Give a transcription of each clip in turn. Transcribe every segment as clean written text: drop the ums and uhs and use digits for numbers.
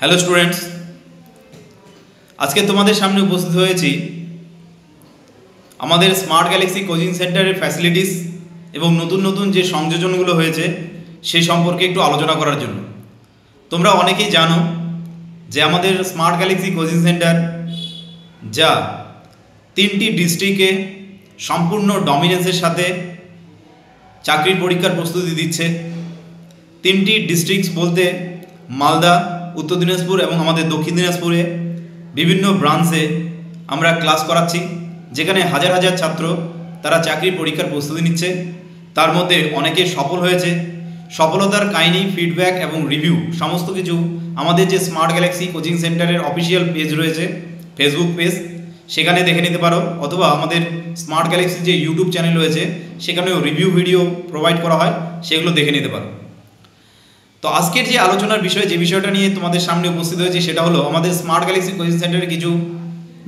Hello students, আজকে তোমাদের সামনে উপস্থিত হয়েছি আমাদের স্মার্ট গ্যালাক্সি কোচিং সেন্টারের ফ্যাসিলিটিস এবং নতুন নতুন যে সংযোজনগুলো হয়েছে সেই সম্পর্কে একটু আলোচনা করার জন্য। তোমরা অনেকেই জানো যে আমাদের স্মার্ট গ্যালাক্সি কোচিং সেন্টার যা 3টি ডিস্ট্রিক্টে সম্পূর্ণ ডমিনেন্সের সাথে চাকরির পরীক্ষার প্রস্তুতি দিচ্ছে। 3টি ডিস্ট্রিক্ট বলতে মালদা, উত্তর দিনাজপুর এবং আমাদের দক্ষিণ দিনাজপুরে বিভিন্ন ব্রাঞ্চে আমরা ক্লাস করাচ্ছি, যেখানে হাজার হাজার ছাত্র তারা চাকরির পরীক্ষার প্রস্তুতি নিচ্ছে। তার মধ্যে অনেকে সফল হয়েছে। সফলতার কাহিনী, ফিডব্যাক এবং রিভিউ সমস্ত কিছু আমাদের যে স্মার্ট গ্যালাক্সি কোচিং সেন্টারের অফিসিয়াল পেজ রয়েছে, ফেসবুক পেজ, সেখানে দেখে নিতে পারো, অথবা আমাদের স্মার্ট গ্যালাক্সি যে ইউটিউব চ্যানেল রয়েছে সেখানেও রিভিউ ভিডিও প্রোভাইড করা হয়, সেগুলো দেখে নিতে পারো। তো আজকের যে আলোচনার বিষয়, যে বিষয়টা নিয়ে তোমাদের সামনে উপস্থিত হয়েছে সেটা হলো আমাদের স্মার্ট গ্যালাক্সি কোচিং সেন্টারের কিছু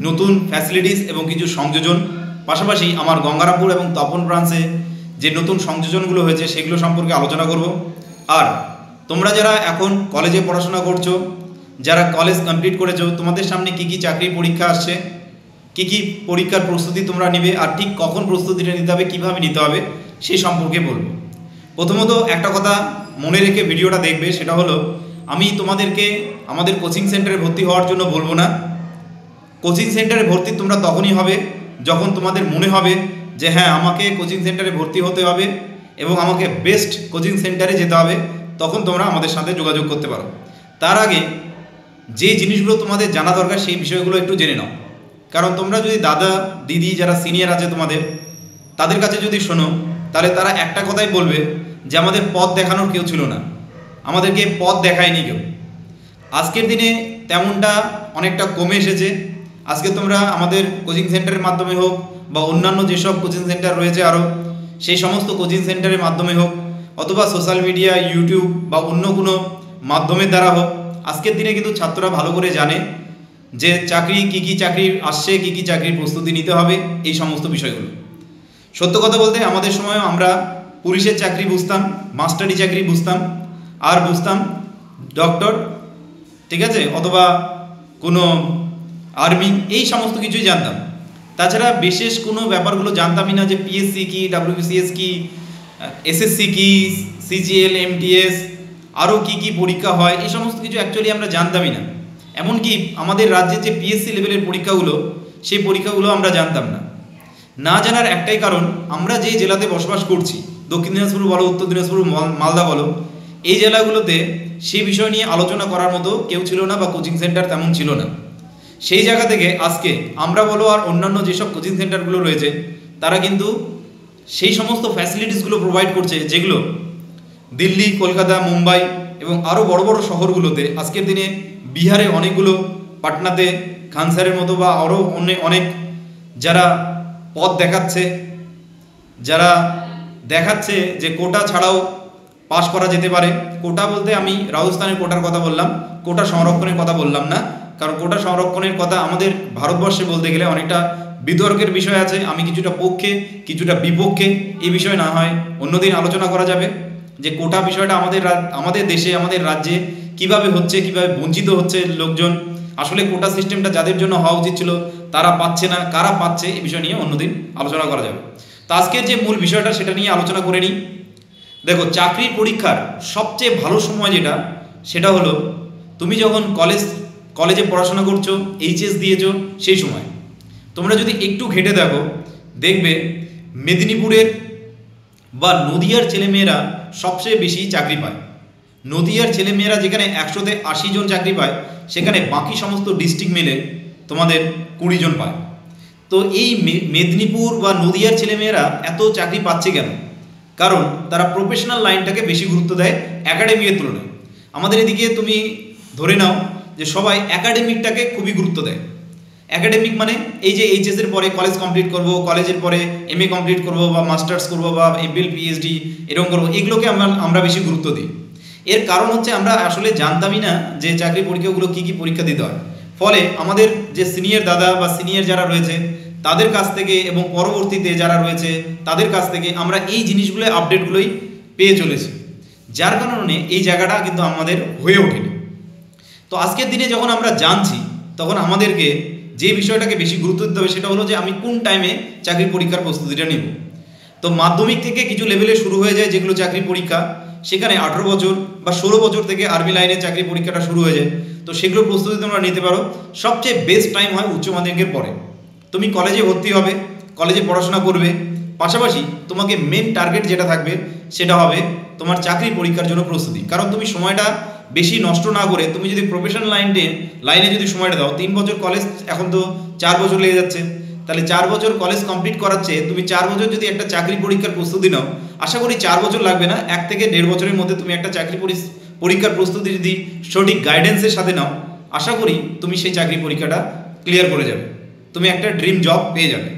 নতুন ফ্যাসিলিটিস এবং কিছু সংযোজন, পাশাপাশি আমার গঙ্গারামপুর এবং তপন ব্রাঞ্চে যে নতুন সংযোজনগুলো হয়েছে সেগুলো সম্পর্কে আলোচনা করব। আর তোমরা যারা এখন কলেজে পড়াশোনা করছো, যারা কলেজ কমপ্লিট করেছো, তোমাদের সামনে কী কী চাকরি পরীক্ষা আসছে, কী কী পরীক্ষার প্রস্তুতি তোমরা নিবে, আর ঠিক কখন প্রস্তুতিটা নিতে হবে, কীভাবে নিতে হবে সেই সম্পর্কে বলবো। প্রথমত একটা কথা মনে রেখে ভিডিওটা দেখবে, সেটা হলো আমি তোমাদেরকে আমাদের কোচিং সেন্টারে ভর্তি হওয়ার জন্য বলবো না। কোচিং সেন্টারে ভর্তি তোমরা তখনই হবে যখন তোমাদের মনে হবে যে হ্যাঁ, আমাকে কোচিং সেন্টারে ভর্তি হতে হবে এবং আমাকে বেস্ট কোচিং সেন্টারে যেতে হবে, তখন তোমরা আমাদের সাথে যোগাযোগ করতে পারো। তার আগে যে জিনিসগুলো তোমাদের জানা দরকার সেই বিষয়গুলো একটু জেনে নাও। কারণ তোমরা যদি দাদা দিদি যারা সিনিয়র আছে তোমাদের, তাদের কাছে যদি শোনো, তাহলে তারা একটা কথাই বলবে যে আমাদের পথ দেখানোর কেউ ছিল না, আমাদেরকে পথ দেখায়নি কেউ। আজকের দিনে তেমনটা অনেকটা কমে এসেছে। আজকে তোমরা আমাদের কোচিং সেন্টারের মাধ্যমে হোক বা অন্যান্য যেসব কোচিং সেন্টার রয়েছে আরও, সেই সমস্ত কোচিং সেন্টারের মাধ্যমে হোক, অথবা সোশ্যাল মিডিয়া, ইউটিউব বা অন্য কোনো মাধ্যমের দ্বারা হোক, আজকের দিনে কিন্তু ছাত্ররা ভালো করে জানে যে চাকরি কী কী চাকরি আসছে, কী কী চাকরির প্রস্তুতি নিতে হবে, এই সমস্ত বিষয়গুলো। সত্য কথা বলতে আমাদের সময় আমরা পুলিশের চাকরি বুঝতাম, মাস্টারি চাকরি বুঝতাম, আর বুঝতাম ডক্টর, ঠিক আছে, অথবা কোনো আর্মি, এই সমস্ত কিছুই জানতাম। তাছাড়া বিশেষ কোনো ব্যাপারগুলো জানতামই না যে পিএসসি কি, ডাব্লিউবিসিএস কি, এসএসসি কি, সিজিএল, এমটিএস, আরও কি কি পরীক্ষা হয়, এই সমস্ত কিছু অ্যাকচুয়ালি আমরা জানতামই না। এমনকি আমাদের রাজ্যের যে পিএসসি লেভেলের পরীক্ষাগুলো, সেই পরীক্ষাগুলো আমরা জানতাম না। না জানার একটাই কারণ, আমরা যে জেলাতে বসবাস করছি, দক্ষিণ দিনাজপুর বলো, উত্তর দিনাজপুর, মালদা বলো, এই জেলাগুলোতে সেই বিষয় নিয়ে আলোচনা করার মতো কেউ ছিল না বা কোচিং সেন্টার তেমন ছিল না। সেই জায়গা থেকে আজকে আমরা বলো আর অন্যান্য যেসব কোচিং সেন্টারগুলো রয়েছে, তারা কিন্তু সেই সমস্ত ফ্যাসিলিটিসগুলো প্রোভাইড করছে যেগুলো দিল্লি, কলকাতা, মুম্বাই এবং আরও বড় বড় শহরগুলোতে, আজকের দিনে বিহারে অনেকগুলো, পাটনাতে খান স্যারের মতো বা আরও অনেক যারা পথ দেখাচ্ছে, যারা দেখাচ্ছে যে কোটা ছাড়াও পাশ করা যেতে পারে। কোটা বলতে আমি রাজস্থানের কোটার কথা বললাম, কোটা সংরক্ষণের কথা বললাম না। কারণ কোটা সংরক্ষণের কথা আমাদের ভারতবর্ষে বলতে গেলে অনেকটা বিতর্কের বিষয় আছে। আমি কিছুটা পক্ষে, কিছুটা বিপক্ষে, এই বিষয় না হয় অন্যদিন আলোচনা করা যাবে যে কোটা বিষয়টা আমাদের দেশে, আমাদের রাজ্যে কিভাবে হচ্ছে, কিভাবে বঞ্চিত হচ্ছে লোকজন, আসলে কোটা সিস্টেমটা যাদের জন্য হওয়া উচিত ছিল তারা পাচ্ছে না, কারা পাচ্ছে, এই বিষয় নিয়ে অন্যদিন আলোচনা করা যাবে। তো আজকের যে মূল বিষয়টা সেটা নিয়ে আলোচনা করে নিই। দেখো, চাকরির পরীক্ষার সবচেয়ে ভালো সময় যেটা, সেটা হলো তুমি যখন কলেজে পড়াশোনা করছো, এইচএস দিয়েছো, সেই সময়। তোমরা যদি একটু ঘেটে দেখো, দেখবে মেদিনীপুরের বা নদিয়ার ছেলেমেয়েরা সবচেয়ে বেশি চাকরি পায়। নদিয়ার ছেলেমেয়েরা যেখানে 100তে 80 জন চাকরি পায়, সেখানে বাকি সমস্ত ডিস্ট্রিক্ট মিলে তোমাদের 20 জন পায়। তো এই মেদিনীপুর বা নদিয়ার ছেলেমেয়েরা এত চাকরি পাচ্ছে কেন? কারণ তারা প্রফেশনাল লাইনটাকে বেশি গুরুত্ব দেয় অ্যাকাডেমিকের তুলনায়। আমাদের এদিকে তুমি ধরে নাও যে সবাই অ্যাকাডেমিকটাকে খুবই গুরুত্ব দেয়। অ্যাকাডেমিক মানে এই যে এইচএসের পরে কলেজ কমপ্লিট করব, কলেজের পরে এমএ কমপ্লিট করব বা মাস্টার্স করব বা এমফিল, পিএইচডি এরকম করবো, এগুলোকে আমরা বেশি গুরুত্ব দিই। এর কারণ হচ্ছে আমরা আসলে জানতামই না যে চাকরি পরীক্ষাগুলো কী কী পরীক্ষা দিতে হয়। ফলে আমাদের যে সিনিয়র দাদা বা সিনিয়র যারা রয়েছে তাদের কাছ থেকে এবং পরবর্তীতে যারা রয়েছে তাদের কাছ থেকে আমরা এই জিনিসগুলো, আপডেটগুলোই পেয়ে চলেছি, যার কারণে এই জায়গাটা কিন্তু আমাদের হয়ে ওঠেনি। তো আজকের দিনে যখন আমরা জানছি তখন আমাদেরকে যে বিষয়টাকে বেশি গুরুত্ব দিতে হবে সেটা হলো যে আমি কোন টাইমে চাকরির পরীক্ষার প্রস্তুতিটা নিব। তো মাধ্যমিক থেকে কিছু লেভেলে শুরু হয়ে যায় যেগুলো চাকরি পরীক্ষা, সেখানে 18 বছর বা 16 বছর থেকে আর্মি লাইনে চাকরি পরীক্ষাটা শুরু হয়ে যায়। তো সেগুলোর প্রস্তুতি তোমরা নিতে পারো। সবচেয়ে বেস্ট টাইম হয় উচ্চ মাধ্যমিকের পরে। তুমি কলেজে ভর্তি হবে, কলেজে পড়াশোনা করবে, পাশাপাশি তোমাকে মেন টার্গেট যেটা থাকবে সেটা হবে তোমার চাকরি পরীক্ষার জন্য প্রস্তুতি। কারণ তুমি সময়টা বেশি নষ্ট না করে তুমি যদি প্রফেশনাল লাইনে যদি সময়টা দাও, 3 বছর কলেজ, এখন তো 4 বছর লেগে যাচ্ছে, তাহলে 4 বছর কলেজ কমপ্লিট করার চেয়ে তুমি 4 বছর যদি একটা চাকরি পরীক্ষার প্রস্তুতি নাও, আশা করি 4 বছর লাগবে না, 1 থেকে 1.5 বছরের মধ্যে তুমি একটা চাকরি পরীক্ষার প্রস্তুতি যদি সঠিক গাইডেন্সের সাথে নাও, আশা করি তুমি সেই চাকরি পরীক্ষাটা ক্লিয়ার করে যাবে, তুমি একটা ড্রিম জব পেয়ে যাবে।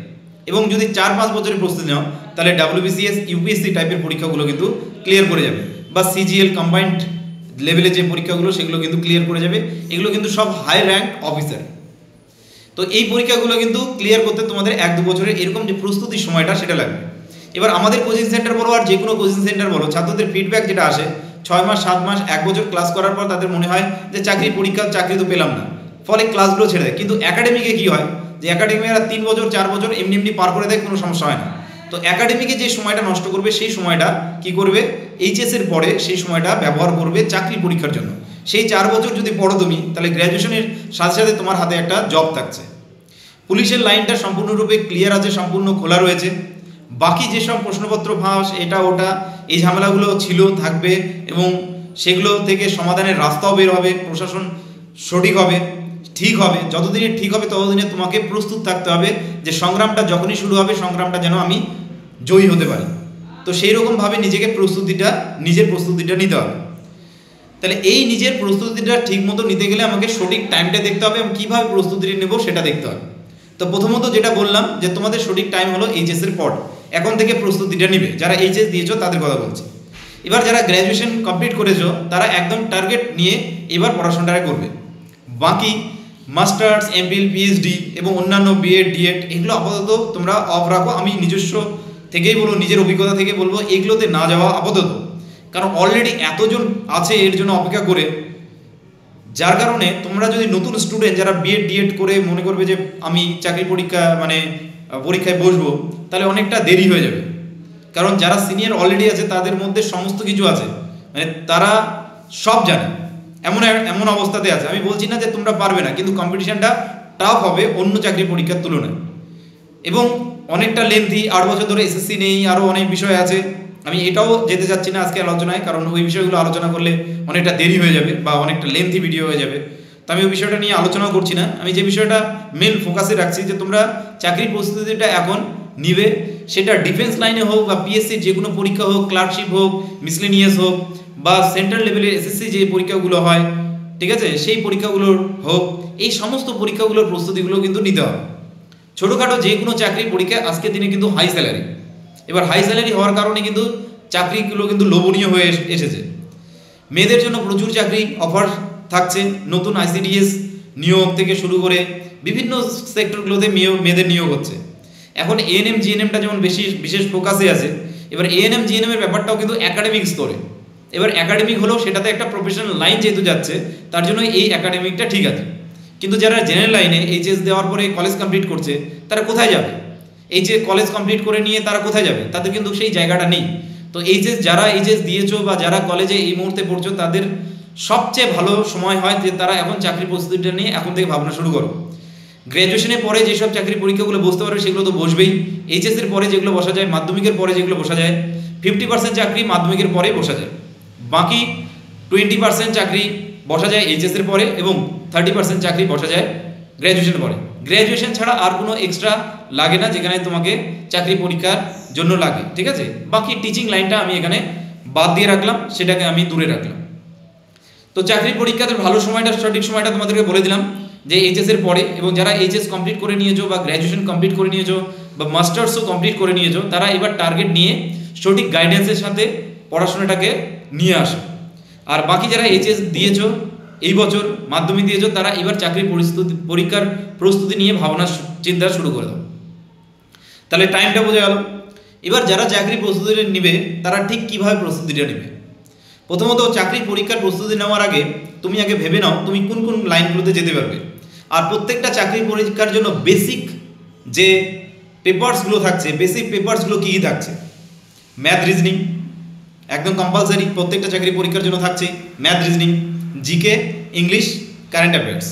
এবং যদি 4-5 বছরের প্রস্তুতি নাও তাহলে WBCS UPSC টাইপের পরীক্ষাগুলো কিন্তু ক্লিয়ার করে যাবে, বা CGL কম্বাইন্ড লেভেলে যে পরীক্ষাগুলো সেগুলো কিন্তু ক্লিয়ার করে যাবে। এগুলো কিন্তু সব হাই র্যাঙ্ক অফিসার। তো এই পরীক্ষাগুলো কিন্তু ক্লিয়ার করতে তোমাদের 1-2 বছরের এরকম যে প্রস্তুতির সময়টা সেটা লাগবে। এবার আমাদের কোচিং সেন্টার বলো আর যে কোনো কোচিং সেন্টার বলো, ছাত্রদের ফিডব্যাক যেটা আসে 6 মাস 7 মাস 1 বছর ক্লাস করার পর তাদের মনে হয় যে চাকরি তো পেলাম না, ফলে ক্লাসগুলো ছেড়ে দেয়। কিন্তু একাডেমিকে কি হয় যে একাডেমিরা 3 বছর 4 বছর এমনি পার করে দেয়, কোনো সমস্যা হয় না। তো একাডেমিকে যে সময়টা নষ্ট করবে সেই সময়টা কি করবে, এইচএস এর পরে সেই সময়টা ব্যবহার করবে চাকরি পরীক্ষার জন্য। সেই 4 বছর যদি পড়ো তুমি, তাহলে গ্র্যাজুয়েশনের সাথে সাথে তোমার হাতে একটা জব থাকছে। পুলিশের লাইনটা সম্পূর্ণরূপে ক্লিয়ার আছে, সম্পূর্ণ খোলা রয়েছে। বাকি যেসব প্রশ্নপত্র ফাঁস এটা ওটা এই ঝামেলাগুলো ছিল, থাকবে, এবং সেগুলো থেকে সমাধানের রাস্তাও বের হবে, প্রশাসন সঠিক হবে, ঠিক হবে। যতদিনে ঠিক হবে ততদিনে তোমাকে প্রস্তুত থাকতে হবে যে সংগ্রামটা যখনই শুরু হবে সংগ্রামটা যেন আমি জয়ী হতে পারি। তো সেই রকমভাবে নিজের প্রস্তুতিটা নিতে হবে। তাহলে এই নিজের প্রস্তুতিটা ঠিক মতো নিতে গেলে আমাকে সঠিক টাইমটা দেখতে হবে এবং কীভাবে প্রস্তুতিটা নেব সেটা দেখতে হবে। তো প্রথমত যেটা বললাম যে তোমাদের সঠিক টাইম হলো এইচএস এর পর, এখন থেকে প্রস্তুতিটা নিবে। যারা এইচএস দিয়েছো তাদের কথা বলছি। এবার যারা গ্র্যাজুয়েশন কমপ্লিট করেছো তারা একদম টার্গেট নিয়ে এবার পড়াশোনাটা করবে। বাকি মাস্টার্স, এমফিল, পিএইচডি এবং অন্যান্য বিএড, ডিএড এগুলো আপাতত তোমরা অফ রাখো। আমি নিজস্ব থেকেই বলবো, নিজের অভিজ্ঞতা থেকে বলবো এগুলোতে না যাওয়া আপাতত, কারণ অলরেডি এতজন আছে এর জন্য অপেক্ষা করে, যার কারণে তোমরা যদি নতুন স্টুডেন্ট যারা বিএড ডিএড করে মনে করবে যে আমি চাকরি পরীক্ষায় বসবো, তাহলে অনেকটা দেরি হয়ে যাবে। কারণ যারা সিনিয়র অলরেডি আছে তাদের মধ্যে সমস্ত কিছু আছে, মানে তারা সব জানে, এমন অবস্থাতে আছে। আমি বলছি না যে তোমরা পারবে না, কিন্তু কম্পিটিশনটা টাফ হবে অন্য চাকরি পরীক্ষার তুলনায়, এবং অনেকটা লেন্থি। 8 বছর ধরে এসএসসি নেই, আরও অনেক বিষয় আছে। আমি এটাও যেতে চাচ্ছি না আজকে আলোচনায়, কারণ ওই বিষয়গুলো আলোচনা করলে অনেকটা দেরি হয়ে যাবে বা অনেকটা লেন্থি ভিডিও হয়ে যাবে। তো আমি ওই বিষয়টা নিয়ে আলোচনাও করছি না। আমি যে বিষয়টা মেন ফোকাসে রাখছি যে তোমরা চাকরির প্রস্তুতিটা এখন নিবে, সেটা ডিফেন্স লাইনে হোক বা পিএসসির যে কোনো পরীক্ষা হোক, ক্লার্কশিপ হোক, মিসলেনিয়াস হোক, বা সেন্ট্রাল লেভেলের এসএসসি যে পরীক্ষাগুলো হয়, ঠিক আছে, সেই পরীক্ষাগুলোর হোক, এই সমস্ত পরীক্ষাগুলোর প্রস্তুতিগুলো কিন্তু নিতে হবে। ছোটোখাটো যে কোনো চাকরি পরীক্ষা আজকের দিনে কিন্তু হাই স্যালারি। এবার হাই স্যালারি হওয়ার কারণে কিন্তু চাকরিগুলো কিন্তু লোভনীয় হয়ে এসেছে। মেয়েদের জন্য প্রচুর চাকরি অফার থাকছে, নতুন ICDS নিয়োগ থেকে শুরু করে বিভিন্ন সেক্টরগুলোতে মেয়েদের নিয়োগ হচ্ছে। এখন ANM GNMটা যেমন বিশেষ ফোকাসে আছে, এবার ANM GNM এর ব্যাপারটাও কিন্তু একাডেমিক স্তরে। এবার একাডেমিক হলেও সেটাতে একটা প্রফেশনাল লাইন যেহেতু যাচ্ছে, তার জন্য এই একাডেমিকটা ঠিক আছে। কিন্তু যারা জেনারেল লাইনে এইচএস দেওয়ার পরে কলেজ কমপ্লিট করছে, তারা কোথায় যাবে? এই যে কলেজ কমপ্লিট করে নিয়ে তারা কোথায় যাবে? তাদের কিন্তু সেই জায়গাটা নেই। তো যারা এইচএস দিয়েছো বা যারা কলেজে এই মুহূর্তে পড়ছো, তাদের সবচেয়ে ভালো সময় হয় যে তারা এখন চাকরি প্রস্তুতিটা নিয়ে এখন থেকে ভাবনা শুরু করো। গ্র্যাজুয়েশনের পরে যেসব চাকরি পরীক্ষাগুলো বসতে পারবে সেগুলো তো বসবেই। এইচএস এর পরে যেগুলো বসা যায়, মাধ্যমিকের পরে যেগুলো বসা যায়, 50% চাকরি মাধ্যমিকের পরে বসা যায়, বাকি 20% চাকরি বসা যায় এইচএস এর পরে, এবং 30% চাকরি বসা যায় গ্র্যাজুয়েশনের পরে। গ্র্যাজুয়েশন ছাড়া আর কোনো এক্সট্রা লাগে না যেখানে তোমাকে চাকরি পরীক্ষার জন্য লাগে, ঠিক আছে। বাকি টিচিং লাইনটা আমি এখানে বাদ দিয়ে রাখলাম, সেটাকে আমি দূরে রাখলাম। তো চাকরি পরীক্ষাতে ভালো সময়টা, সঠিক সময়টা তোমাদেরকে বলে দিলাম যে এইচএস এর পরে, এবং যারা এইচএস কমপ্লিট করে নিয়েছো বা গ্র্যাজুয়েশন কমপ্লিট করে নিয়েছো বা মাস্টার্সও কমপ্লিট করে নিয়েছো, তারা এবার টার্গেট নিয়ে সঠিক গাইডেন্সের সাথে পড়াশোনাটাকে নিয়ে আসো। আর বাকি যারা এইচএস দিয়েছো, এই বছর মাধ্যমিক দিয়েছো, তারা এবার চাকরির পরীক্ষার প্রস্তুতি নিয়ে ভাবনা চিন্তা শুরু করে দাও। তাহলে টাইমটা বোঝা গেল। এবার যারা চাকরি প্রস্তুতিটা নেবে তারা ঠিক কীভাবে প্রস্তুতিটা নেবে? প্রথমত চাকরি পরীক্ষার প্রস্তুতি নেওয়ার আগে তুমি আগে ভেবে নাও তুমি কোন কোন লাইনগুলোতে যেতে পারবে। আর প্রত্যেকটা চাকরি পরীক্ষার জন্য বেসিক যে পেপারসগুলো থাকছে, বেসিক পেপারসগুলো কী কী থাকছে? ম্যাথ রিজনিং একদম কম্পালসারি, প্রত্যেকটা চাকরি পরীক্ষার জন্য থাকছে। Math reasoning, GK, English, current affairs,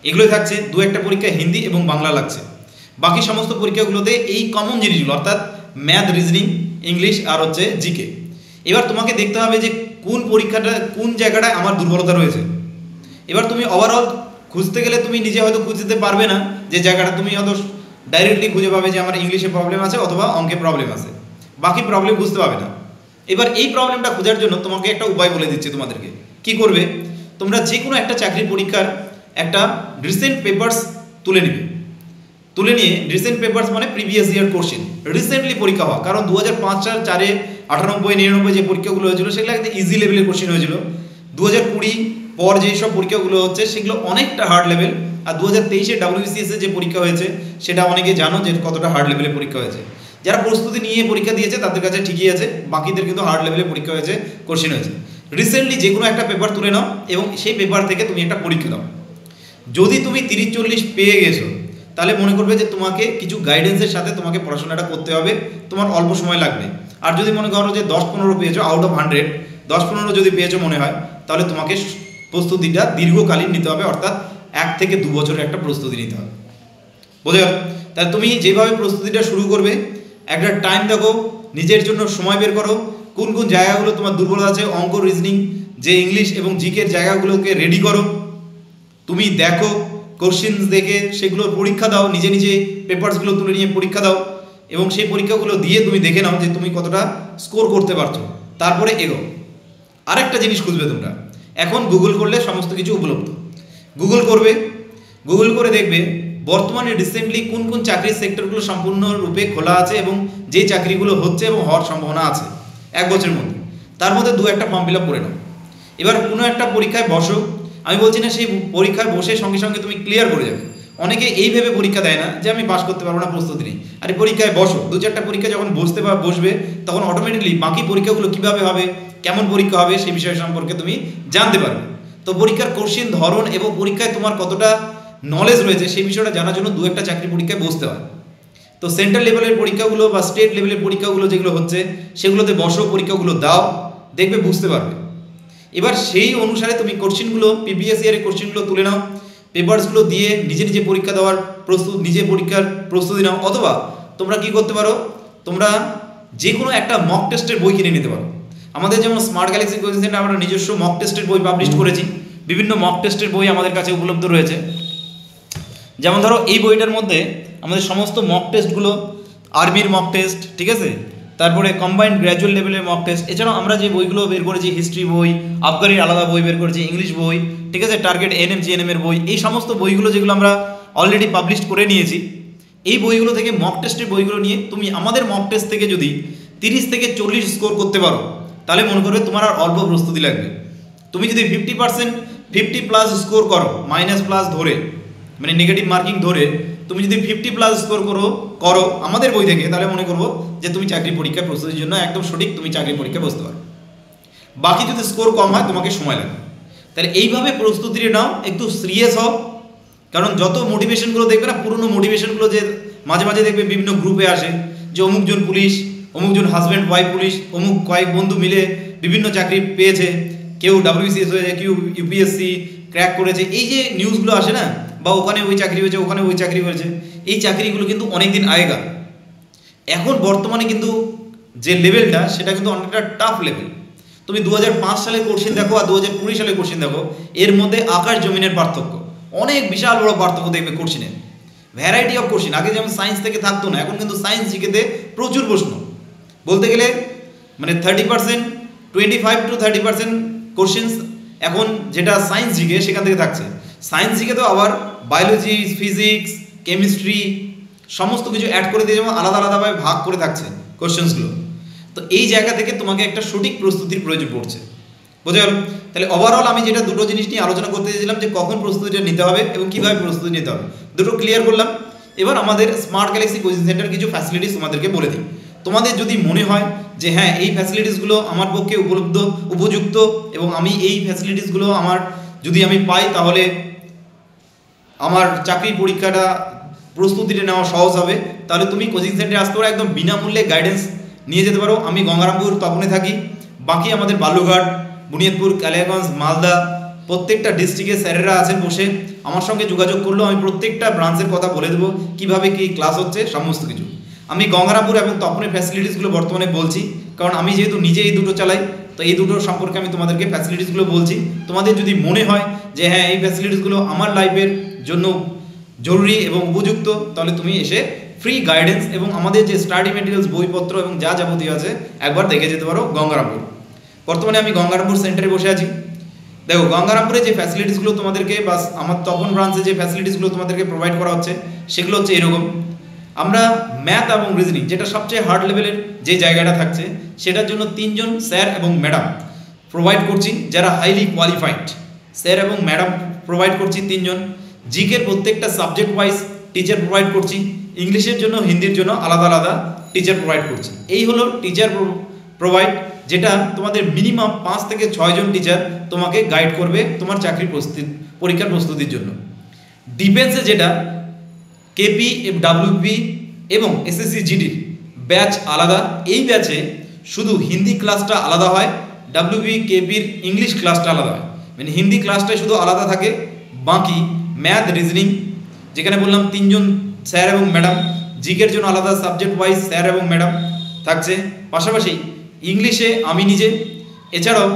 এগুলোই থাকছে। দু একটা পরীক্ষা হিন্দি এবং বাংলা লাগছে। বাকি সমস্ত পরীক্ষাগুলোতে এই কমন জিনিসগুলো অর্থাৎ ম্যাথ, রিজনিং, ইংলিশ আর হচ্ছে জিকে। এবার তোমাকে দেখতে হবে যে কোন পরীক্ষাটা কোন জায়গাটায় আমার দুর্বলতা রয়েছে। এবার তুমি ওভারঅল খুঁজতে গেলে তুমি নিজে হয়তো খুঁজতে পারবে না যে জায়গাটা, তুমি হয়তো ডাইরেক্টলি খুঁজে পাবে যে আমার ইংলিশে প্রবলেম আছে অথবা অঙ্কে প্রবলেম আছে, বাকি প্রবলেম বুঝতে পারবে না। এবার এই প্রবলেমটা খোঁজার জন্য তোমাকে একটা উপায় বলে দিচ্ছি তোমাদেরকে। কি করবে? তোমরা যে কোনো একটা চাকরির পরীক্ষার একটা রিসেন্ট পেপারস তুলে নিবে। তুলে নিয়ে রিসেন্ট পেপারস মানে প্রিভিয়াস ইয়ার কোশ্চেন, রিসেন্টলি পরীক্ষা হওয়া। কারণ 2005 4 98 99 যে পরীক্ষাগুলো হয়েছিল সেগুলো একদম ইজি লেভেলের কোশ্চেন হয়েছিল। 2020 পর যেসব পরীক্ষাগুলো হচ্ছে সেগুলো অনেকটা হার্ড লেভেল। আর 2023 WBCS যে পরীক্ষা হয়েছে সেটা অনেকে জানো যে কতটা হার্ড লেভেলের পরীক্ষা হয়েছে। যারা প্রস্তুতি নিয়ে পরীক্ষা দিয়েছে তাদের কাছে ঠিকই আছে, বাকিদের কিন্তু হার্ড লেভেলের পরীক্ষা হয়েছে, কোশ্চেন হয়েছে। রিসেন্টলি যে কোনো একটা পেপার তুলে নাও এবং সেই পেপার থেকে তুমি একটা পরীক্ষা দাও। যদি তুমি 30-40 পেয়ে গেছো তাহলে মনে করবে যে তোমাকে কিছু গাইডেন্সের সাথে তোমাকে পড়াশোনাটা করতে হবে, তোমার অল্প সময় লাগবে। আর যদি মনে করো যে 10-15 পেয়েছো আউট অফ 100, 10-15 যদি পেয়েছো মনে হয়, তাহলে তোমাকে প্রস্তুতিটা দীর্ঘকালীন নিতে হবে, অর্থাৎ 1 থেকে 2 বছরের একটা প্রস্তুতি নিতে হবে। বোঝা গেল? তাহলে তুমি যেভাবে প্রস্তুতিটা শুরু করবে, একটা টাইম দেখো, নিজের জন্য সময় বের করো, কোন কোন জায়গাগুলো তোমার দুর্বলতা আছে, অঙ্ক, রিজনিং, যে ইংলিশ এবং জিকের জায়গাগুলোকে রেডি করো। তুমি দেখো কোশ্চেন দেখে সেগুলোর পরীক্ষা দাও, নিজে নিজে পেপারসগুলো তুলে নিয়ে পরীক্ষা দাও এবং সেই পরীক্ষাগুলো দিয়ে তুমি দেখে নাও যে তুমি কতটা স্কোর করতে পারছো। তারপরে এগো। আরেকটা জিনিস খুঁজবে তোমরা, এখন গুগল করলে সমস্ত কিছু উপলব্ধ। গুগল করবে, গুগল করে দেখবে বর্তমানে রিসেন্টলি কোন কোন চাকরির সেক্টরগুলো সম্পূর্ণরূপে খোলা আছে এবং যে চাকরিগুলো হচ্ছে এবং হওয়ার সম্ভাবনা আছে 1 বছরের মধ্যে। তার মধ্যে 2-1টা ফর্ম ফিল আপ করে নাও। এবার কোনো একটা পরীক্ষায় বসো, আমি বলছি না সেই পরীক্ষায় বসে সঙ্গে সঙ্গে তুমি ক্লিয়ার করে যাবে। অনেকে এই ভেবে পরীক্ষা দেয় না যে আমি পাস করতে পারবো না, প্রস্তুতি নেই। আর এই পরীক্ষায় বসো, 2-4টা পরীক্ষা যখন বসবে তখন অটোমেটিকলি বাকি পরীক্ষাগুলো কীভাবে হবে, কেমন পরীক্ষা হবে সেই বিষয় সম্পর্কে তুমি জানতে পারবে। তো পরীক্ষার কোশ্চেন ধরন এবং পরীক্ষায় তোমার কতটা নলেজ রয়েছে সেই বিষয়টা জানার জন্য 2-1টা চাকরি পরীক্ষায় বসতে হয়। তো সেন্ট্রাল লেভেলের পরীক্ষাগুলো বা স্টেট লেভেলের পরীক্ষাগুলো যেগুলো হচ্ছে সেগুলোতে বসো, পরীক্ষাগুলো দাও, দেখবে বুঝতে পারবে। এবার সেই অনুসারে তুমি কোশ্চেনগুলো, প্রিভিয়াস ইয়ারের কোশ্চেনগুলো তুলে নাও, পেপারসগুলো দিয়ে নিজে নিজে পরীক্ষা দেওয়ার নিজে পরীক্ষার প্রস্তুতি নাও। অথবা তোমরা কি করতে পারো, তোমরা যে কোনো একটা মক টেস্টের বই কিনে নিতে পারো। আমাদের যেমন স্মার্ট গ্যালাক্সি কোচিং সেন্টার আমরা নিজস্ব মক টেস্টের বই পাবলিশ করেছি, বিভিন্ন মক টেস্টের বই আমাদের কাছে উপলব্ধ রয়েছে। যেমন ধরো এই বইটার মধ্যে আমাদের সমস্ত মক টেস্টগুলো, আর্মির মক টেস্ট, ঠিক আছে, তারপরে কম্বাইন্ড গ্র্যাজুয়াল লেভেলের মক টেস্ট, এছাড়াও আমরা যে বইগুলো বের করেছি, হিস্ট্রি বই, আবগারির আলাদা বই বের করেছি, ইংলিশ বই, ঠিক আছে, টার্গেট এএনএম জিএনএম এর বই, এই সমস্ত বইগুলো যেগুলো আমরা অলরেডি পাবলিশ করে নিয়েছি, এই বইগুলো থেকে মক টেস্টের বইগুলো নিয়ে তুমি আমাদের মক টেস্ট থেকে যদি 30 থেকে 40 স্কোর করতে পারো তাহলে মনে করবে তোমার আর অল্প প্রস্তুতি লাগবে। তুমি যদি 50% 50+ স্কোর করো, মাইনাস প্লাস ধরে মানে নেগেটিভ মার্কিং ধরে তুমি যদি 50+ স্কোর করো আমাদের বই থেকে, তাহলে মনে করবো যে তুমি চাকরি পরীক্ষা প্রস্তুতির জন্য একদম সঠিক, তুমি চাকরি পরীক্ষা বসতে পারো। বাকি যদি স্কোর কম হয় তোমাকে সময় লাগবে। তাহলে এইভাবে প্রস্তুতি নাও, একটু সিরিয়াস হও। কারণ যত মোটিভেশনগুলো দেখবে না, পুরনো মোটিভেশনগুলো যে মাঝে মাঝে দেখবে বিভিন্ন গ্রুপে আসে যে অমুকজন পুলিশ, অমুকজন হাজব্যান্ড ওয়াইফ পুলিশ, অমুক কয়েক বন্ধু মিলে বিভিন্ন চাকরি পেয়েছে, কেউ WBCS হয়েছে, কেউ UPSC ক্র্যাক করেছে, এই যে নিউজগুলো আসে না, বা ওখানে ওই চাকরি হয়েছে, ওখানে ওই চাকরি হয়েছে, এই চাকরিগুলো কিন্তু অনেক দিন আগেকার। এখন বর্তমানে কিন্তু যে লেভেলটা সেটা কিন্তু অনেকটা টাফ লেভেল। তুমি 2005 সালের কোশ্চেন দেখো আর 2020 সালের কোশ্চেন দেখো, এর মধ্যে আকাশ জমিনের পার্থক্য, অনেক বিশাল বড় পার্থক্য দেখবে কোশ্চেনের। ভ্যারাইটি অফ কোশ্চেন, আগে যেমন সায়েন্স থেকে থাকতো না, এখন কিন্তু সায়েন্স জিকেতে প্রচুর প্রশ্ন। বলতে গেলে মানে 30%, 25 to 30% কোশ্চেন্স এখন যেটা সায়েন্স জিকে সেখান থেকে থাকছে। সায়েন্স জিকে তো আবার বায়োলজি, ফিজিক্স, কেমিস্ট্রি সমস্ত কিছু অ্যাড করে দিয়ে যেমন আলাদা আলাদাভাবে ভাগ করে থাকছে কোশ্চেন্সগুলো। তো এই জায়গা থেকে তোমাকে একটা সঠিক প্রস্তুতির প্রয়োজন পড়ছে। বোঝা গেল? তাহলে ওভারঅল আমি যেটা দুটো জিনিস নিয়ে আলোচনা করতে চেয়েছিলাম যে কখন প্রস্তুতিটা নিতে হবে এবং কীভাবে প্রস্তুতি নিতে হবে, দুটো ক্লিয়ার করলাম। এবার আমাদের স্মার্ট গ্যালাক্সি কোচিং সেন্টার কিছু ফ্যাসিলিটিস তোমাদেরকে বলে দিই। তোমাদের যদি মনে হয় যে হ্যাঁ এই ফ্যাসিলিটিসগুলো আমার পক্ষে উপযুক্ত এবং আমি এই ফ্যাসিলিটিসগুলো যদি আমি পাই তাহলে আমার চাকরির পরীক্ষাটা প্রস্তুতিটা নেওয়া সহজ হবে, তাহলে তুমি কোচিং সেন্টারে আসতে পারো, একদম বিনামূল্যে গাইডেন্স নিয়ে যেতে পারো। আমি গঙ্গারামপুর তপনে থাকি, বাকি আমাদের বালুরঘাট, বুনিয়াদপুর, কালিয়াগঞ্জ, মালদা প্রত্যেকটা ডিস্ট্রিক্টে স্যারেরা আছেন বসে। আমার সঙ্গে যোগাযোগ করলেও আমি প্রত্যেকটা ব্রাঞ্চের কথা বলে দেবো, কীভাবে কী ক্লাস হচ্ছে সমস্ত কিছু। আমি গঙ্গারামপুর এবং তপনের ফ্যাসিলিটিসগুলো বর্তমানে বলছি, কারণ আমি যেহেতু নিজে এই দুটো চালাই, তো এই দুটোর সম্পর্কে আমি তোমাদেরকে ফ্যাসিলিটিসগুলো বলছি। তোমাদের যদি মনে হয় যে হ্যাঁ এই ফ্যাসিলিটিসগুলো আমার লাইফের জন্য জরুরি এবং উপযুক্ত, তাহলে তুমি এসে ফ্রি গাইডেন্স এবং আমাদের যে স্টাডি মেটেরিয়ালস, বইপত্র এবং যা যাবতীয় আছে একবার দেখে যেতে পারো গঙ্গারামপুর। বর্তমানে আমি গঙ্গারামপুর সেন্টারে বসে আছি। দেখো গঙ্গারামপুরে যে ফ্যাসিলিটিসগুলো তোমাদেরকে বা আমার তপন ব্রাঞ্চে যে ফ্যাসিলিটিসগুলো তোমাদেরকে প্রোভাইড করা হচ্ছে সেগুলো হচ্ছে এরকম। আমরা ম্যাথ এবং রিজনিং, যেটা সবচেয়ে হার্ড লেভেলের যে জায়গাটা থাকছে, সেটার জন্য 3 জন স্যার এবং ম্যাডাম প্রোভাইড করছি, যারা হাইলি কোয়ালিফাইড স্যার এবং ম্যাডাম প্রোভাইড করছি 3 জন। জিকের প্রত্যেকটা সাবজেক্ট ওয়াইজ টিচার প্রোভাইড করছি, ইংলিশের জন্য, হিন্দির জন্য আলাদা আলাদা টিচার প্রোভাইড করছি। এই হলো টিচার প্রোভাইড, যেটা তোমাদের মিনিমাম 5 থেকে 6 জন টিচার তোমাকে গাইড করবে তোমার চাকরির পরীক্ষার প্রস্তুতির জন্য। ডিফেন্সে যেটা কেপি, ডাব্লিউপি এবং এসএসসি জিডির ব্যাচ আলাদা। এই ব্যাচে শুধু হিন্দি ক্লাসটা আলাদা হয়, ডাব্লিউপি কেপির ইংলিশ ক্লাসটা আলাদা হয়, মানে হিন্দি ক্লাসটাই শুধু আলাদা থাকে। বাকি ম্যাথ, রিজনিং যেখানে বললাম 3 জন স্যার এবং ম্যাডাম, জিকের জন্য আলাদা সাবজেক্ট ওয়াইজ স্যার এবং ম্যাডাম থাকছে। পাশাপাশি ইংলিশে আমি নিজে, এছাড়াও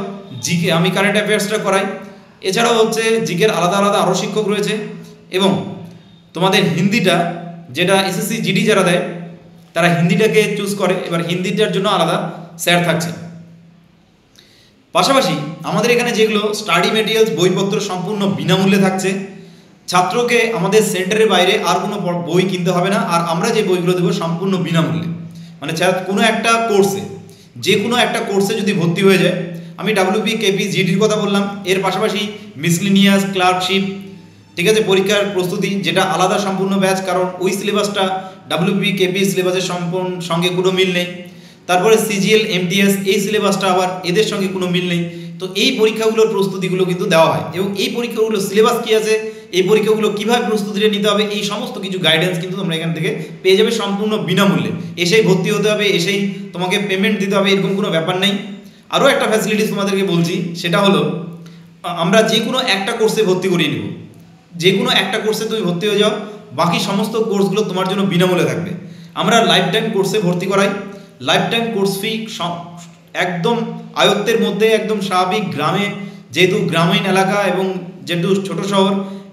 জিকে আমি কারেন্ট অ্যাফেয়ার্সটা করাই, এছাড়াও হচ্ছে জিকের আলাদা আলাদা আরও শিক্ষক রয়েছে। এবং তোমাদের হিন্দিটা যেটা এসএসসি জিডি যারা দেয় তারা হিন্দিটাকে চুজ করে, এবার হিন্দিটার জন্য আলাদা স্যার থাকছে। পাশাপাশি আমাদের এখানে যেগুলো স্টাডি মেটেরিয়ালস, বইপত্র সম্পূর্ণ বিনামূল্যে থাকছে। ছাত্রকে আমাদের সেন্টারের বাইরে আর কোনো বই কিনতে হবে না, আর আমরা যে বইগুলো দেবো সম্পূর্ণ বিনামূল্যে। মানে কোনো একটা কোর্সে, যে কোনো একটা কোর্সে যদি ভর্তি হয়ে যায়, আমি ডাব্লিউপি, কেপি, জিডির কথা বললাম, এর পাশাপাশি মিসলিনিয়াস, ক্লার্কশিপ, ঠিক আছে, পরীক্ষার প্রস্তুতি, যেটা আলাদা সম্পূর্ণ ব্যাচ, কারণ ওই সিলেবাসটা ডাব্লিউপি, কেপি সিলেবাসের সঙ্গে কোনো মিল নেই। তারপরে সিজিএল, এমটিএস এই সিলেবাসটা আবার এদের সঙ্গে কোনো মিল নেই। তো এই পরীক্ষাগুলোর প্রস্তুতিগুলো কিন্তু দেওয়া হয়, এবং এই পরীক্ষাগুলোর সিলেবাস কী আছে, এই পরীক্ষাগুলো কীভাবে প্রস্তুতিটা নিতে হবে, এই সমস্ত কিছু গাইডেন্স কিন্তু তোমরা এখান থেকে পেয়ে যাবে সম্পূর্ণ বিনামূল্যে। এসেই ভর্তি হতে হবে, এসেই তোমাকে পেমেন্ট দিতে হবে, এরকম কোনো ব্যাপার নেই। আরও একটা ফ্যাসিলিটিস তোমাদেরকে বলছি, সেটা হলো আমরা যে কোনো একটা কোর্সে ভর্তি করিয়ে নেব। যে কোনো একটা কোর্সে তুমি ভর্তি হয়ে যাও, বাকি সমস্ত কোর্সগুলো তোমার জন্য বিনামূল্যে থাকবে। আমরা লাইফ টাইম কোর্সে ভর্তি করাই। লাইফ টাইম কোর্স ফি একদম আয়ত্তের মধ্যে, একদম স্বাভাবিক, গ্রামে, যেহেতু গ্রামীণ এলাকা এবং যেহেতু ছোট শহর,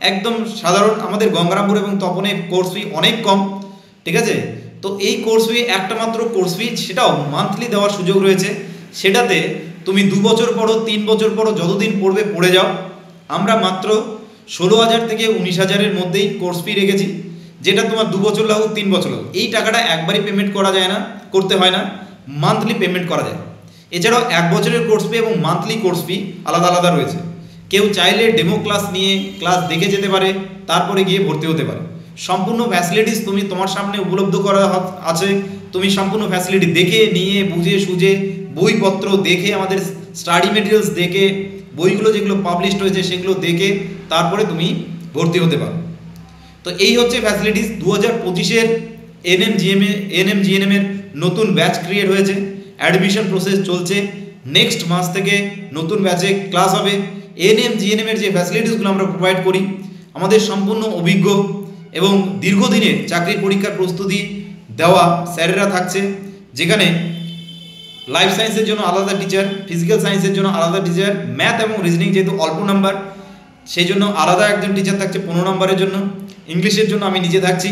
একদম সাধারণ। আমাদের গঙ্গারামপুর এবং তপনে কোর্স ফি অনেক কম, ঠিক আছে। তো এই কোর্স ফি একটা মাত্র কোর্স ফি, সেটাও মান্থলি দেওয়ার সুযোগ রয়েছে। সেটাতে তুমি 2 বছর পড়ো, 3 বছর পড়ো, যতদিন পড়বে পড়ে যাও। আমরা মাত্র 16,000 থেকে 19,000-এর মধ্যেই কোর্স ফি রেখেছি, যেটা তোমার 2 বছর লাগুক, 3 বছর লাগুক, এই টাকাটা একবারই পেমেন্ট করা যায় না, করতে হয় না, মান্থলি পেমেন্ট করা যায়। এছাড়াও 1 বছরের কোর্স ফি এবং মান্থলি কোর্স ফি আলাদা আলাদা রয়েছে। কেউ চাইলে ডেমো ক্লাস নিয়ে ক্লাস দেখে যেতে পারে, তারপরে গিয়ে ভর্তি হতে পারে। সম্পূর্ণ ফ্যাসিলিটিস তোমার সামনে উপলব্ধ করা আছে। তুমি সম্পূর্ণ ফ্যাসিলিটি দেখে নিয়ে, বুঝে সুঝে, বইপত্র দেখে, আমাদের স্টাডি মেটেরিয়ালস দেখে, বইগুলো যেগুলো পাবলিশড হয়েছে সেগুলো দেখে তারপরে তুমি ভর্তি হতে পারো। তো এই হচ্ছে ফ্যাসিলিটিস। 2025-এর এনএমজিএনএম-এর নতুন ব্যাচ ক্রিয়েট হয়েছে, অ্যাডমিশন প্রসেস চলছে। নেক্সট মাস থেকে নতুন ব্যাচে ক্লাস হবে। এনএমজিএনএম-এর যে ফ্যাসিলিটিসগুলো আমরা প্রোভাইড করি, আমাদের সম্পূর্ণ অভিজ্ঞ এবং দীর্ঘদিনের চাকরির পরীক্ষার প্রস্তুতি দেওয়া স্যারেরা থাকছে, যেখানে লাইফ সায়েন্সের জন্য আলাদা টিচার, ফিজিক্যাল সায়েন্সের জন্য আলাদা টিচার, ম্যাথ এবং রিজনিং যেহেতু অল্প নাম্বার সেই জন্য আলাদা একজন টিচার থাকছে 15 নম্বরের জন্য, ইংলিশের জন্য আমি নিজে থাকছি,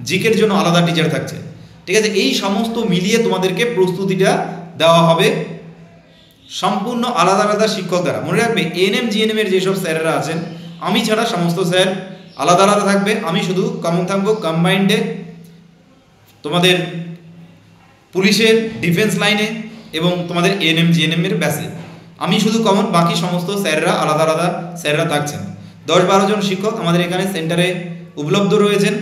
জিকের জন্য আলাদা টিচার থাকছে, ঠিক আছে। এই সমস্ত মিলিয়ে তোমাদেরকে প্রস্তুতিটা দেওয়া হবে সম্পূর্ণ আলাদা আলাদা শিক্ষক দ্বারা। মনে রাখবে এনএমজিএনএম-এর যেসব স্যারেরা আছেন, আমি ছাড়া সমস্ত স্যার আলাদা আলাদা থাকবে। আমি শুধু কমন থাকবো কম্বাইন্ডে, তোমাদের পুলিশের ডিফেন্স লাইনে এবং তোমাদের এনএমজিএনএম-এর ব্যাচে আমি শুধু কমন, বাকি সমস্ত স্যাররা আলাদা আলাদা স্যাররা থাকছেন। 10-12 জন শিক্ষক আমাদের এখানে সেন্টারে উপলব্ধ রয়েছেন,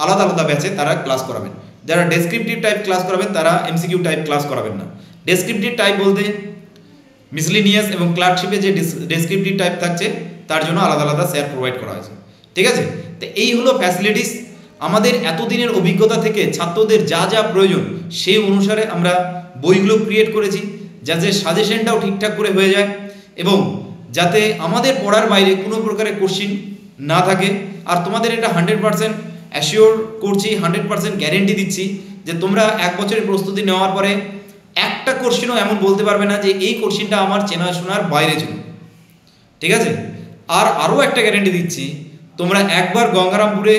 আলাদা আলাদা ব্যাচে তারা ক্লাস করাবেন। যারা ডেসক্রিপটিভ টাইপ ক্লাস করাবেন তারা এমসিকিউ টাইপ ক্লাস করাবেন না। ডেসক্রিপটিভ টাইপ বলতে মিসলিনিয়াস এবং ক্লার্কশিপে যে ডেসক্রিপটিভ টাইপ থাকছে তার জন্য আলাদা আলাদা স্যার প্রোভাইড করা হয়েছে, ঠিক আছে। তো এই হলো ফ্যাসিলিটিস। আমাদের এতদিনের অভিজ্ঞতা থেকে ছাত্রদের যা যা প্রয়োজন সেই অনুসারে আমরা বইগুলো ক্রিয়েট করেছি, যাতে সাজেশনটাও ঠিকঠাক করে হয়ে যায় এবং যাতে আমাদের পড়ার বাইরে কোনো প্রকারের কোশ্চিন না থাকে। আর তোমাদের এটা 100% অ্যাসিওর করছি, 100% গ্যারেন্টি দিচ্ছি যে তোমরা 1 বছরের প্রস্তুতি নেওয়ার পরে একটা কোশ্চিনও এমন বলতে পারবে না যে এই কোশ্চিনটা আমার চেনাশোনার বাইরে ছিল, ঠিক আছে। আর আরও একটা গ্যারেন্টি দিচ্ছি, তোমরা একবার গঙ্গারামপুরে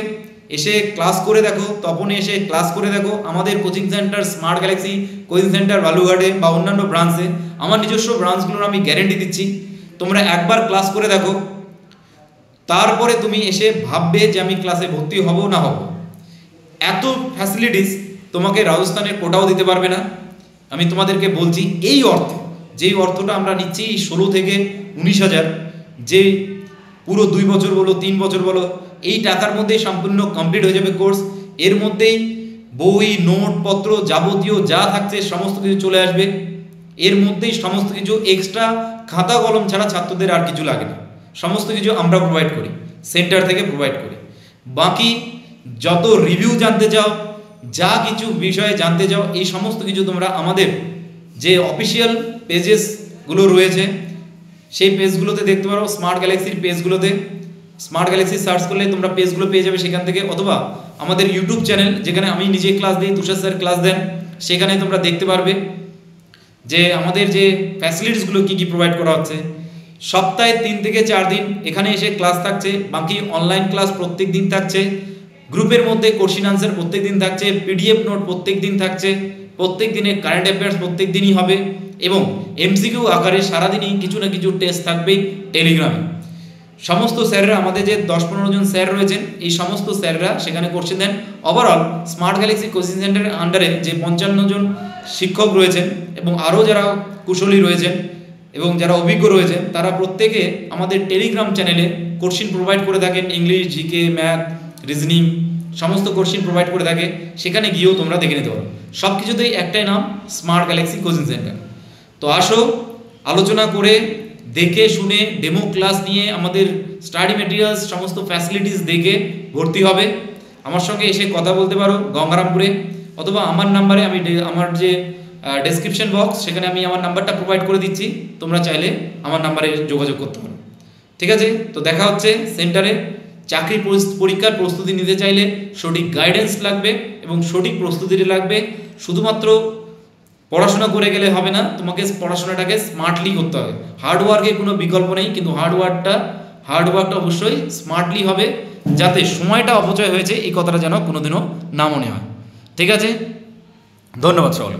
এসে ক্লাস করে দেখো, তপনে এসে ক্লাস করে দেখো, আমাদের coaching centre smart Galaxy coaching centre বালুঘাটে বা অন্যান্য ব্রাঞ্চে, আমার নিজস্ব ব্রাঞ্চগুলোর আমি গ্যারেন্টি দিচ্ছি, তোমরা একবার ক্লাস করে দেখো, তারপরে তুমি এসে ভাববে যে আমি ক্লাসে ভর্তি হব না হব। এত ফ্যাসিলিটিস তোমাকে রাজস্থানের কোটাও দিতে পারবে না। আমি তোমাদেরকে বলছি এই অর্থে, যেই অর্থটা আমরা নিচ্ছি 16 থেকে 19,000, যে পুরো 2 বছর বলো 3 বছর বলো, এই টাকার মধ্যেই সম্পূর্ণ কমপ্লিট হয়ে যাবে কোর্স। এর মধ্যেই বই নোটপত্র যাবতীয় যা থাকছে সমস্ত কিছু চলে আসবে। এর মধ্যেই সমস্ত কিছু, এক্সট্রা খাতা কলম ছাড়া ছাত্রদের আর কিছু লাগে না, সমস্ত কিছু আমরা প্রোভাইড করি, সেন্টার থেকে প্রোভাইড করি। বাকি যত রিভিউ জানতে চাও, যা কিছু বিষয়ে জানতে চাও, এই সমস্ত কিছু তোমরা আমাদের যে অফিসিয়াল পেজেসগুলো রয়েছে সেই পেজগুলোতে দেখতে পারো। স্মার্ট গ্যালাক্সির পেজগুলোতে, স্মার্ট গ্যালাক্সি সার্চ করলে তোমরা পেজগুলো পেয়ে যাবে সেখান থেকে, অথবা আমাদের ইউটিউব চ্যানেল যেখানে আমি নিজে ক্লাস দিই, তুষার স্যার ক্লাস দেন, সেখানে তোমরা দেখতে পারবে যে আমাদের যে ফ্যাসিলিটিসগুলো কী কী প্রোভাইড করা হচ্ছে। সপ্তাহে 3 থেকে 4 দিন এখানে এসে ক্লাস থাকছে, বাকি অনলাইন ক্লাস প্রত্যেক দিন থাকছে, গ্রুপের মধ্যে কোশ্চিন আনসার প্রত্যেক দিন থাকছে, পিডিএফ নোট প্রত্যেক দিন থাকছে, প্রত্যেক দিনে কারেন্ট অ্যাফেয়ার্স প্রত্যেক দিনই হবে এবং এমসিকিউ আকারে সারাদিনই কিছু না কিছু টেস্ট থাকবেই টেলিগ্রামে। সমস্ত স্যাররা, আমাদের যে 10-15 জন স্যার রয়েছেন, এই সমস্ত স্যাররা সেখানে কোশ্চেন দেন। ওভারঅল স্মার্ট গ্যালাক্সি কোচিং সেন্টারের আন্ডারে যে 55 জন শিক্ষক রয়েছেন এবং আরও যারা কুশলী রয়েছেন এবং যারা অভিজ্ঞ রয়েছেন, তারা প্রত্যেকে আমাদের টেলিগ্রাম চ্যানেলে কোশ্চিন প্রোভাইড করে থাকেন। ইংলিশ, জিকে, ম্যাথ, রিজনিং সমস্ত কোশ্চিন প্রোভাইড করে থাকে, সেখানে গিয়েও তোমরা দেখে নিতে পারো। সব কিছুতেই একটাই নাম, স্মার্ট গ্যালাক্সি কোচিং সেন্টার। তো আসো, আলোচনা করে, দেখে শুনে, ডেমো ক্লাস নিয়ে, আমাদের স্টাডি মেটেরিয়ালস সমস্ত ফ্যাসিলিটিস দেখে ভর্তি হবে। আমার সঙ্গে এসে কথা বলতে পারো গঙ্গারামপুরে, অথবা আমার নাম্বারে, আমি আমার যে ডেসক্রিপশন বক্স সেখানে আমি আমার নাম্বারটা প্রোভাইড করে দিচ্ছি, তোমরা চাইলে আমার নাম্বারে যোগাযোগ করতে পারো, ঠিক আছে। তো দেখা হচ্ছে সেন্টারে। চাকরি পরীক্ষার প্রস্তুতি নিতে চাইলে সঠিক গাইডেন্স লাগবে এবং সঠিক প্রস্তুতিটা লাগবে। শুধুমাত্র পড়াশোনা করে গেলে হবে না, তোমাকে পড়াশোনাটাকে স্মার্টলি করতে হবে। হার্ডওয়ার্কের কোনো বিকল্প নেই, কিন্তু হার্ডওয়ার্কটা অবশ্যই স্মার্টলি হবে, যাতে সময়টা অপচয় হয়েছে এই কথাটা যেন কোনোদিনও না মনে হয়, ঠিক আছে। ধন্যবাদ সকলকে।